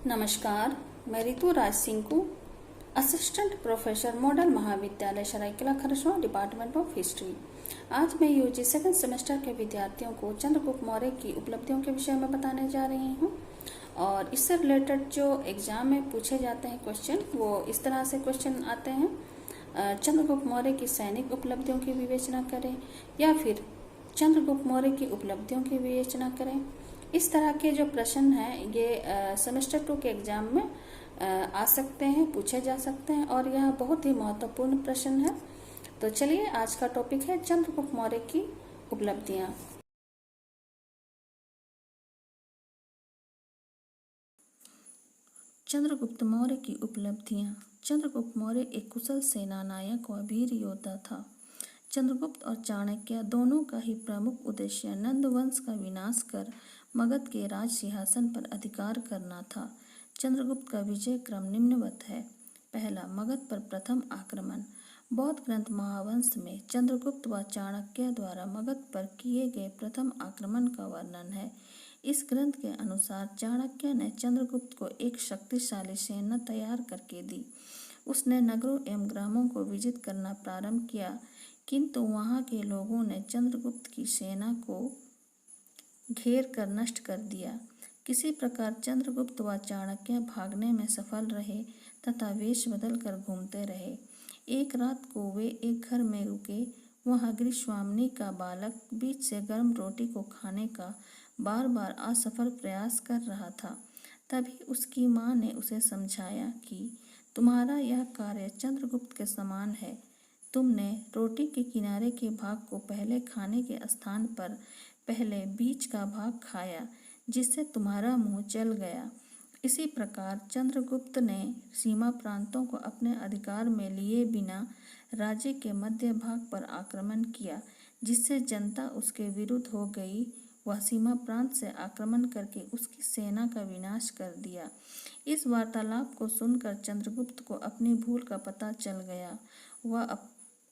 नमस्कार, मैं रितु राज सिंह को असिस्टेंट प्रोफेसर मॉडल महाविद्यालय Seraikela Kharsawan department of history. आज मैं यूजी सेकंड सेमेस्टर के विद्यार्थियों को चंद्रगुप्त मौर्य की उपलब्धियों के विषय में बताने जा रही हूँ। और इससे रिलेटेड जो एग्जाम में पूछे जाते हैं क्वेश्चन, वो इस तरह से क्वेश्चन आते हैं। चंद्रगुप्त मौर्य की सैनिक उपलब्धियों की विवेचना करें या फिर चंद्रगुप्त मौर्य की उपलब्धियों की विवेचना करें। इस तरह के जो प्रश्न हैं ये सेमेस्टर 2 के एग्जाम में आ सकते हैं, पूछे जा सकते हैं और यह बहुत ही महत्वपूर्ण प्रश्न है। तो चलिए, आज का टॉपिक है चंद्रगुप्त मौर्य की उपलब्धियां। चंद्रगुप्त मौर्य की उपलब्धियां। चंद्रगुप्त मौर्य एक कुशल सेना नायक व वीर योद्धा था। चंद्रगुप्त और चाणक्य दोनों का ही प्रमुख उद्देश्य नंद वंश का विनाश कर मगध के राज सिंहासन पर अधिकार करना था। चंद्रगुप्त का विजय क्रम निम्नवत है। पहला, मगध पर प्रथम आक्रमण। बौद्ध ग्रंथ महावंश में चंद्रगुप्त व चाणक्य द्वारा मगध पर किए गए प्रथम आक्रमण का वर्णन है। इस ग्रंथ के अनुसार चाणक्य ने चंद्रगुप्त को एक शक्तिशाली सेना तैयार करके दी। उसने नगरों एवं ग्रामों को विजित करना प्रारंभ किया, किंतु वहां के लोगों ने चंद्रगुप्त की सेना को घेर कर नष्ट कर दिया। किसी प्रकार चंद्रगुप्त व चाणक्य भागने में सफल रहे तथा वेश बदल कर घूमते रहे। एक रात को वे एक घर में रुके। वहां गृहस्वामिनी का बालक बीच से गर्म रोटी को खाने का बार बार असफल प्रयास कर रहा था। तभी उसकी माँ ने उसे समझाया कि तुम्हारा यह कार्य चंद्रगुप्त के समान है। तुमने रोटी के किनारे के भाग को पहले खाने के स्थान पर पहले बीच का भाग खाया, जिससे तुम्हारा मुंह जल गया। इसी प्रकार चंद्रगुप्त ने सीमा प्रांतों को अपने अधिकार में लिए बिना राज्य के मध्य भाग पर आक्रमण किया, जिससे जनता उसके विरुद्ध हो गई। वह सीमा प्रांत से आक्रमण करके उसकी सेना का विनाश कर दिया। इस वार्तालाप को सुनकर चंद्रगुप्त को अपनी भूल का पता चल गया।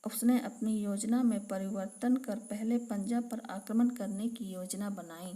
उसने अपनी योजना में परिवर्तन कर पहले पंजाब पर आक्रमण करने की योजना बनाई।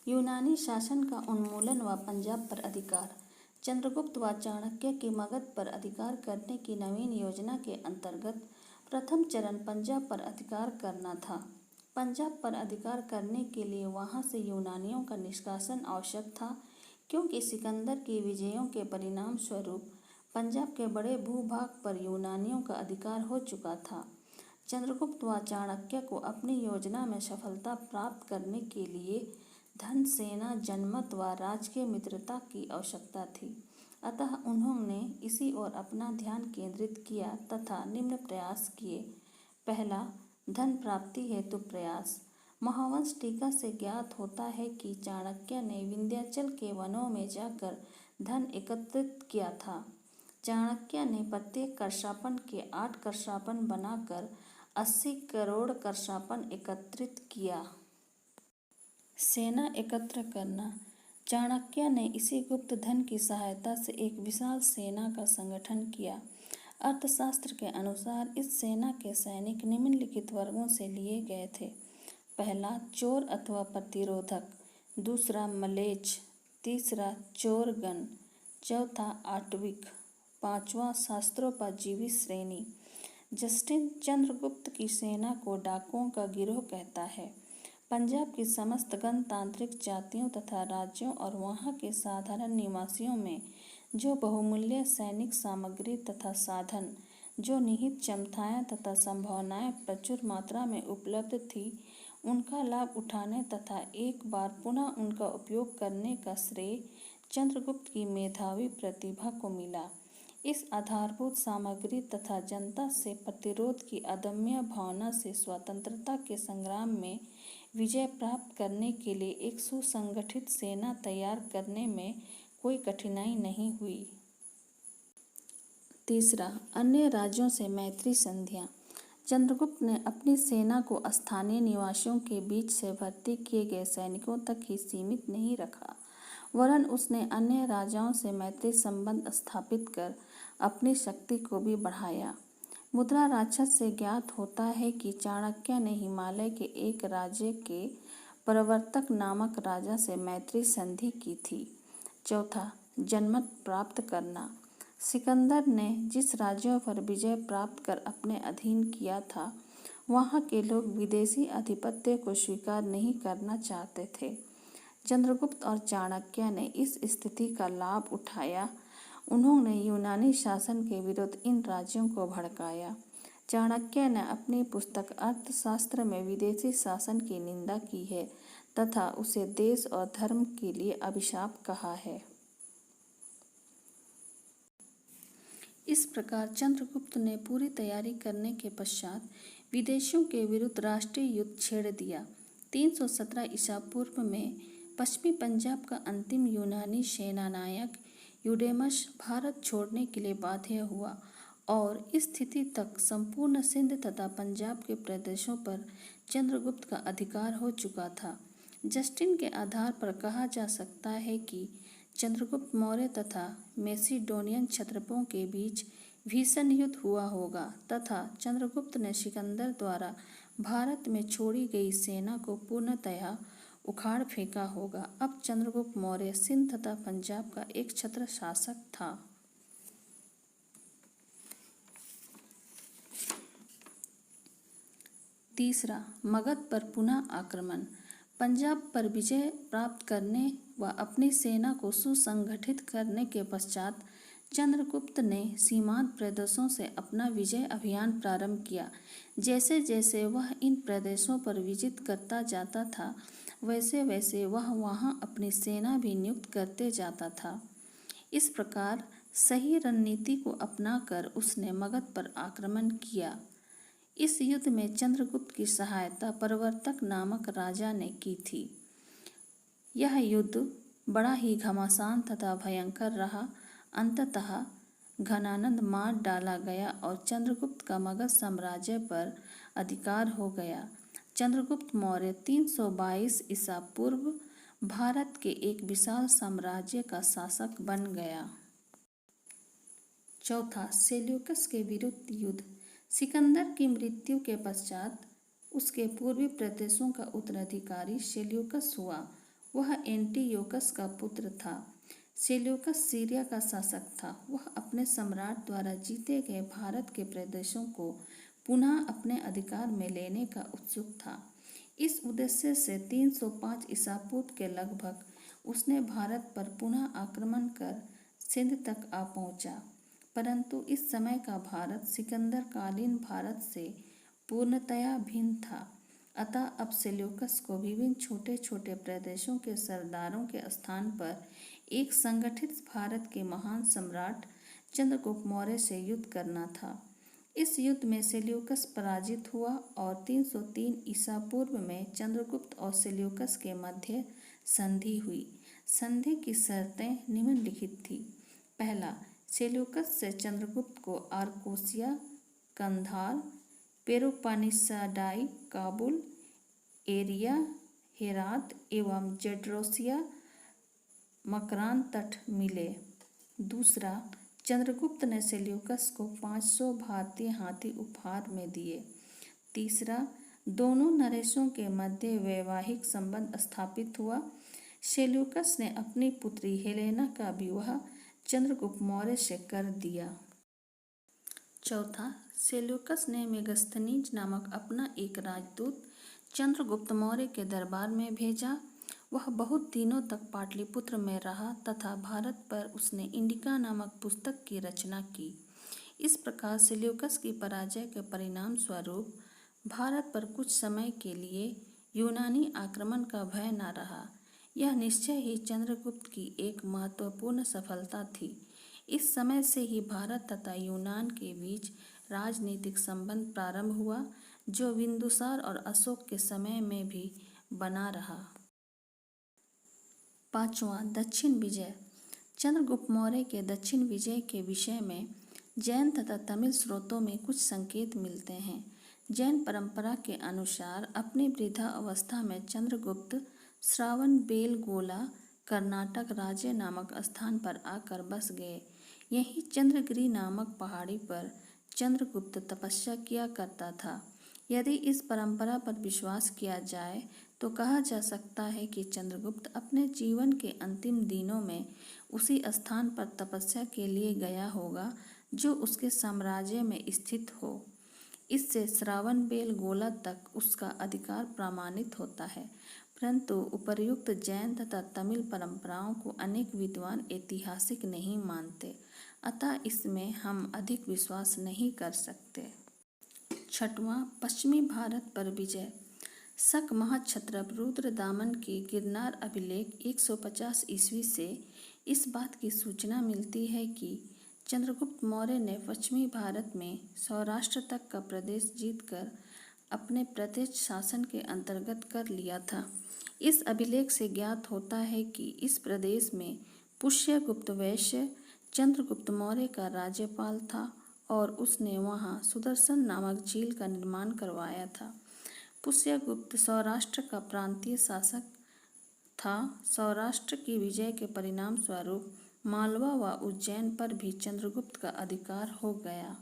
यूनानी शासन का उन्मूलन व पंजाब पर अधिकार। चंद्रगुप्त व चाणक्य की मगध पर अधिकार करने की नवीन योजना के अंतर्गत प्रथम चरण पंजाब पर अधिकार करना था। पंजाब पर अधिकार करने के लिए वहां से यूनानियों का निष्कासन आवश्यक था, क्योंकि सिकंदर की विजयों के परिणाम स्वरूप पंजाब के बड़े भूभाग पर यूनानियों का अधिकार हो चुका था। चंद्रगुप्त व चाणक्य को अपनी योजना में सफलता प्राप्त करने के लिए धन, सेना, जनमत व राजकीय मित्रता की आवश्यकता थी। अतः उन्होंने इसी ओर अपना ध्यान केंद्रित किया तथा निम्न प्रयास किए। पहला, धन प्राप्ति हेतु प्रयास। महावंश टीका से ज्ञात होता है कि चाणक्य ने विंध्याचल के वनों में जाकर धन एकत्रित किया था। चाणक्य ने प्रत्येक कर्षापन के 8 कर्षापन बनाकर 80 करोड़ कर्षापन एकत्रित किया। सेना एकत्र करना। चाणक्य ने इसी गुप्त धन की सहायता से एक विशाल सेना का संगठन किया। अर्थशास्त्र के अनुसार इस सेना के सैनिक निम्नलिखित वर्गों से लिए गए थे। पहला, चोर अथवा प्रतिरोधक। दूसरा, मलेच्छ। तीसरा, चोरगण। चौथा, आटविक। पांचवा, शास्त्रोपजीवी श्रेणी। जस्टिन चंद्रगुप्त की सेना को डाकुओं का गिरोह कहता है। पंजाब की समस्त गणतांत्रिक जातियों तथा राज्यों और वहां के साधारण निवासियों में जो बहुमूल्य सैनिक सामग्री तथा साधन, जो निहित क्षमताएं तथा संभावनाएं प्रचुर मात्रा में उपलब्ध थी, उनका लाभ उठाने तथा एक बार पुनः उनका उपयोग करने का श्रेय चंद्रगुप्त की मेधावी प्रतिभा को मिला। इस आधारभूत सामग्री तथा जनता से प्रतिरोध की अदम्य भावना से स्वतंत्रता के संग्राम में विजय प्राप्त करने के लिए एक सुसंगठित सेना तैयार करने में कोई कठिनाई नहीं हुई। तीसरा, अन्य राज्यों से मैत्री संधियां। चंद्रगुप्त ने अपनी सेना को स्थानीय निवासियों के बीच से भर्ती किए गए सैनिकों तक ही सीमित नहीं रखा, वरन उसने अन्य राजाओं से मैत्री संबंध स्थापित कर अपनी शक्ति को भी बढ़ाया। मुद्रा राक्षस से ज्ञात होता है कि चाणक्य ने हिमालय के एक राज्य के प्रवर्तक नामक राजा से मैत्री संधि की थी। चौथा, जनमत प्राप्त करना। सिकंदर ने जिस राज्यों पर विजय प्राप्त कर अपने अधीन किया था, वहाँ के लोग विदेशी आधिपत्य को स्वीकार नहीं करना चाहते थे। चंद्रगुप्त और चाणक्य ने इस स्थिति का लाभ उठाया। उन्होंने यूनानी शासन के विरुद्ध इन राज्यों को भड़काया। चाणक्य ने अपनी पुस्तक अर्थशास्त्र में विदेशी शासन की निंदा की है तथा उसे देश और धर्म के लिए अभिशाप कहा है। इस प्रकार चंद्रगुप्त ने पूरी तैयारी करने के पश्चात विदेशियों के विरुद्ध राष्ट्रीय युद्ध छेड़ दिया। 317 ईसा पूर्व में पश्चिमी पंजाब का अंतिम यूनानी सेनानायक यूडेमस भारत छोड़ने के लिए बाध्य हुआ और इस स्थिति तक संपूर्ण सिंध तथा पंजाब के प्रदेशों पर चंद्रगुप्त का अधिकार हो चुका था। जस्टिन के आधार पर कहा जा सकता है कि चंद्रगुप्त मौर्य तथा मैसिडोनियन क्षत्रपों के बीच भीषण युद्ध हुआ होगा तथा चंद्रगुप्त ने सिकंदर द्वारा भारत में छोड़ी गई सेना को पूर्णतया उखाड़ फेंका होगा। अब चंद्रगुप्त मौर्य सिंध तथा पंजाब का एक छत्र शासक था। तीसरा, मगध पर पुनः आक्रमण। पंजाब पर विजय प्राप्त करने व अपनी सेना को सुसंगठित करने के पश्चात चंद्रगुप्त ने सीमांत प्रदेशों से अपना विजय अभियान प्रारंभ किया। जैसे जैसे वह इन प्रदेशों पर विजय करता जाता था, वैसे वैसे वह वहां अपनी सेना भी नियुक्त करते जाता था। इस प्रकार सही रणनीति को अपनाकर उसने मगध पर आक्रमण किया। इस युद्ध में चंद्रगुप्त की सहायता प्रवर्तक नामक राजा ने की थी। यह युद्ध बड़ा ही घमासान तथा भयंकर रहा। अंततः घनानंद मार डाला गया और चंद्रगुप्त का मगध साम्राज्य पर अधिकार हो गया। चंद्रगुप्त मौर्य 322 ईसा पूर्व भारत के एक विशाल साम्राज्य का शासक बन गया। चौथा, सेल्यूकस के विरुद्ध युद्ध। सिकंदर की मृत्यु के पश्चात उसके पूर्वी प्रदेशों का उत्तराधिकारी सेल्यूकस हुआ। वह एंटियोकस का पुत्र था। सेल्यूकस सीरिया का शासक था। वह अपने सम्राट द्वारा जीते गए भारत के प्रदेशों को पुनः अपने अधिकार में लेने का उत्सुक था। इस उद्देश्य से 305 ईसा पूर्व के लगभग उसने भारत पर पुनः आक्रमण कर सिंध तक आ पहुंचा। परंतु इस समय का भारत सिकंदर कालीन भारत से पूर्णतया भिन्न था। अतः अब सेल्यूकस को विभिन्न छोटे छोटे प्रदेशों के सरदारों के स्थान पर एक संगठित भारत के महान सम्राट चंद्रगुप्त मौर्य से युद्ध करना था। इस युद्ध में सेल्यूकस पराजित हुआ और 303 ईसा पूर्व में चंद्रगुप्त और सेल्यूकस के मध्य संधि हुई। संधि की शर्तें निम्नलिखित थी। पहला, सेल्यूकस से चंद्रगुप्त को आर्कोसिया, कंधार, पेलोपोनेसाई, काबुल, एरिया, हेरात एवं जड्रोसिया मकरान तट मिले। दूसरा, चंद्रगुप्त ने सेल्यूकस को 500 भारतीय हाथी उपहार में दिए। तीसरा, दोनों नरेशों के मध्य वैवाहिक संबंध स्थापित हुआ। सेल्यूकस ने अपनी पुत्री हेलेना का विवाह चंद्रगुप्त मौर्य से कर दिया। चौथा, सेल्यूकस ने मेगस्थनीज नामक अपना एक राजदूत चंद्रगुप्त मौर्य के दरबार में भेजा। वह बहुत दिनों तक पाटलिपुत्र में रहा तथा भारत पर उसने इंडिका नामक पुस्तक की रचना की। इस प्रकार सेल्यूकस की पराजय के परिणाम स्वरूप भारत पर कुछ समय के लिए यूनानी आक्रमण का भय न रहा। यह निश्चय ही चंद्रगुप्त की एक महत्वपूर्ण सफलता थी। इस समय से ही भारत तथा यूनान के बीच राजनीतिक संबंध प्रारंभ हुआ, जो बिंदुसार और अशोक के समय में भी बना रहा। पांचवा, दक्षिण विजय। चंद्रगुप्त मौर्य के दक्षिण विजय के विषय में जैन तथा तमिल स्रोतों में कुछ संकेत मिलते हैं। जैन परंपरा के अनुसार अपनी वृद्धा अवस्था में चंद्रगुप्त श्रावणबेलगोला कर्नाटक राज्य नामक स्थान पर आकर बस गए। यहीं चंद्रगिरी नामक पहाड़ी पर चंद्रगुप्त तपस्या किया करता था। यदि इस परंपरा पर विश्वास किया जाए तो कहा जा सकता है कि चंद्रगुप्त अपने जीवन के अंतिम दिनों में उसी स्थान पर तपस्या के लिए गया होगा जो उसके साम्राज्य में स्थित हो। इससे श्रावणबेल गोला तक उसका अधिकार प्रमाणित होता है। परंतु उपर्युक्त जैन तथा तमिल परंपराओं को अनेक विद्वान ऐतिहासिक नहीं मानते, अतः इसमें हम अधिक विश्वास नहीं कर सकते। छठवां, पश्चिमी भारत पर विजय। शक महाक्षत्रप रुद्रदामन की गिरनार अभिलेख 150 ईस्वी से इस बात की सूचना मिलती है कि चंद्रगुप्त मौर्य ने पश्चिमी भारत में सौराष्ट्र तक का प्रदेश जीतकर अपने प्रत्यक्ष शासन के अंतर्गत कर लिया था। इस अभिलेख से ज्ञात होता है कि इस प्रदेश में पुष्यगुप्त वैश्य चंद्रगुप्त मौर्य का राज्यपाल था और उसने वहां सुदर्शन नामक झील का निर्माण करवाया था। पुष्यगुप्त सौराष्ट्र का प्रांतीय शासक था। सौराष्ट्र की विजय के परिणाम स्वरूप मालवा व उज्जैन पर भी चंद्रगुप्त का अधिकार हो गया।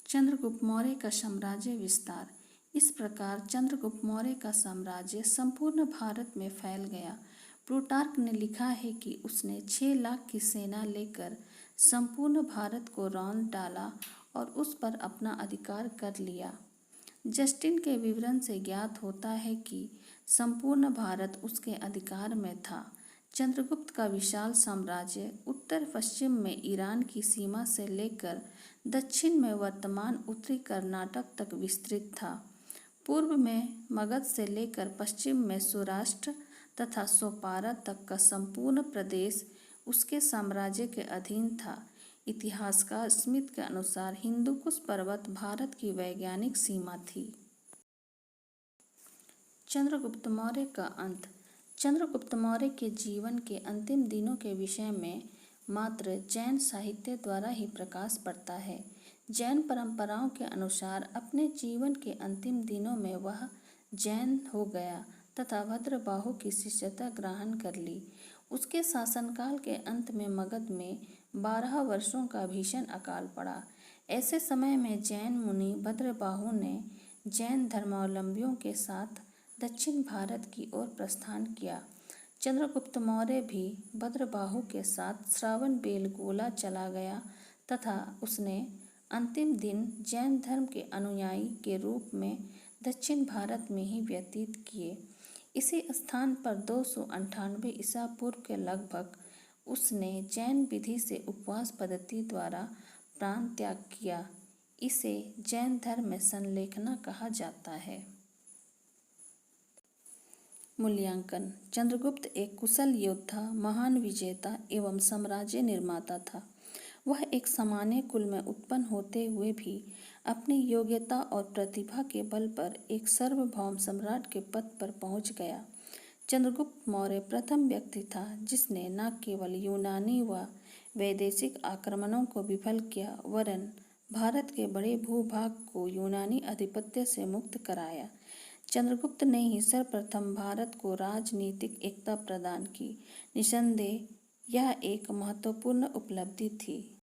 चंद्रगुप्त मौर्य का साम्राज्य विस्तार। इस प्रकार चंद्रगुप्त मौर्य का साम्राज्य संपूर्ण भारत में फैल गया। प्लूटार्क ने लिखा है कि उसने 6 लाख की सेना लेकर संपूर्ण भारत को रौंद डाला और उस पर अपना अधिकार कर लिया। जस्टिन के विवरण से ज्ञात होता है कि संपूर्ण भारत उसके अधिकार में था। चंद्रगुप्त का विशाल साम्राज्य उत्तर पश्चिम में ईरान की सीमा से लेकर दक्षिण में वर्तमान उत्तरी कर्नाटक तक विस्तृत था। पूर्व में मगध से लेकर पश्चिम में सौराष्ट्र तथा सोपारा तक का संपूर्ण प्रदेश उसके साम्राज्य के अधीन था। इतिहासकार स्मिथ के अनुसार हिंदुकुश पर्वत भारत की वैज्ञानिक सीमा थी। चंद्रगुप्त मौर्य का अंत। चंद्रगुप्त मौर्य के जीवन के अंतिम दिनों के विषय में मात्र जैन साहित्य द्वारा ही प्रकाश पड़ता है। जैन परंपराओं के अनुसार अपने जीवन के अंतिम दिनों में वह जैन हो गया तथा भद्रबाहु की शिष्यता ग्रहण कर ली। उसके शासनकाल के अंत में मगध में 12 वर्षों का भीषण अकाल पड़ा। ऐसे समय में जैन मुनि भद्रबाहु ने जैन धर्मावलंबियों के साथ दक्षिण भारत की ओर प्रस्थान किया। चंद्रगुप्त मौर्य भी भद्रबाहु के साथ श्रावणबेलगोला चला गया तथा उसने अंतिम दिन जैन धर्म के अनुयायी के रूप में दक्षिण भारत में ही व्यतीत किए। इसी स्थान पर 298 ईसा पूर्व के लगभग उसने जैन विधि से उपवास पद्धति द्वारा प्राण त्याग किया। इसे जैन धर्म में संलेखना कहा जाता है। मूल्यांकन। चंद्रगुप्त एक कुशल योद्धा, महान विजेता एवं साम्राज्य निर्माता था। वह एक सामान्य कुल में उत्पन्न होते हुए भी अपनी योग्यता और प्रतिभा के बल पर एक सार्वभौम सम्राट के पद पर पहुंच गया। चंद्रगुप्त मौर्य प्रथम व्यक्ति था जिसने न केवल यूनानी व वैदेशिक आक्रमणों को विफल किया वरन भारत के बड़े भूभाग को यूनानी आधिपत्य से मुक्त कराया। चंद्रगुप्त ने ही सर्वप्रथम भारत को राजनीतिक एकता प्रदान की। निसंदेह यह एक महत्वपूर्ण उपलब्धि थी।